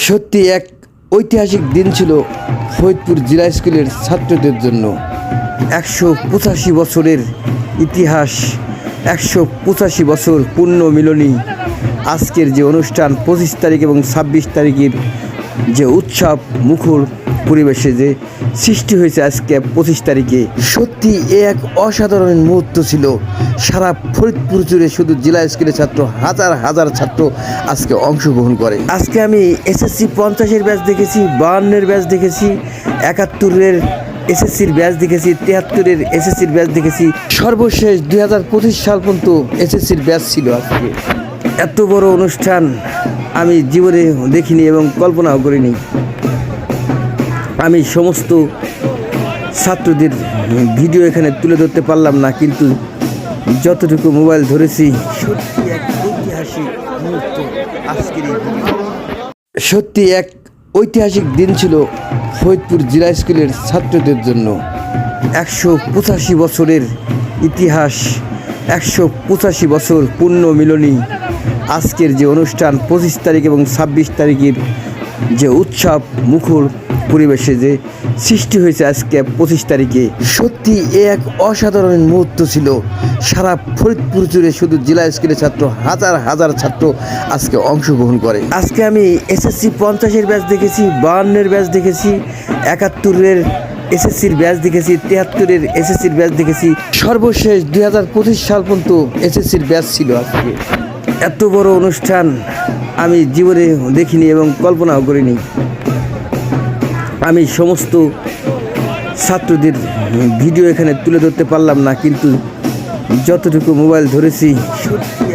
সত্যি এক ঐতিহাসিক দিন ছিল ফরিদপুর জেলা স্কুলের ছাত্রদের জন্য। 185 বছরের ইতিহাস, 185 বছর পূর্ণ মিলনী। আজকের যে অনুষ্ঠান 25 তারিখ এবং 26 তারিখের যে উৎসব মুখর পরিবেশে যে সৃষ্টি হয়েছে আজকে 25 তারিখে, সত্যি এ এক অসাধারণ মুহূর্ত ছিল। সারা ফরিদপুর জুড়ে শুধু জেলা স্কুলের ছাত্র, হাজার হাজার ছাত্র আজকে অংশগ্রহণ করে। আজকে আমি এসএসসি 50-এর ব্যাচ দেখেছি, 52-এর ব্যাচ দেখেছি, 71-এর এসএসসির ব্যাচ দেখেছি, 73-এর এসএসসির ব্যাচ দেখেছি, সর্বশেষ 2025 সাল পর্যন্ত এসএসসির ব্যাচ ছিল। আজকে এত বড় অনুষ্ঠান আমি জীবনে দেখিনি এবং কল্পনাও করিনি। আমি সমস্ত ছাত্রদের ভিডিও এখানে তুলে ধরতে পারলাম না, কিন্তু যতটুকু মোবাইল ধরেছি, সত্যি এক ঐতিহাসিক মুহূর্ত আজকের এই দিন। সত্যি এক ঐতিহাসিক দিন ছিল ফরিদপুর জেলা স্কুলের ছাত্রদের জন্য। 185 বছরের ইতিহাস, 185 বছর পূর্ণ মিলনী। আজকের যে অনুষ্ঠান 25 তারিখ এবং 26 তারিখের যে উৎসব মুখর পরিবেশে যে সৃষ্টি হয়েছে আজকে 25 তারিখে, সত্যি এ এক অসাধারণ মুহূর্ত ছিল। সারা ফরিদপুর জুড়ে শুধু জেলা স্কুলের ছাত্র, হাজার হাজার ছাত্র আজকে অংশগ্রহণ করে। আজকে আমি এসএসসি 50-এর ব্যাচ দেখেছি, 52-এর ব্যাচ দেখেছি, 71-এর এসএসসির ব্যাচ দেখেছি, 73-এর এসএসসির ব্যাচ দেখেছি, সর্বশেষ 2025 সাল পর্যন্ত এসএসসির ব্যাচ ছিল। আজকে এত বড় অনুষ্ঠান আমি জীবনে দেখিনি এবং কল্পনাও করিনি। আমি সমস্ত ছাত্রদের ভিডিও এখানে তুলে ধরতে পারলাম না, কিন্তু যতটুকু মোবাইল ধরেছি, সত্যি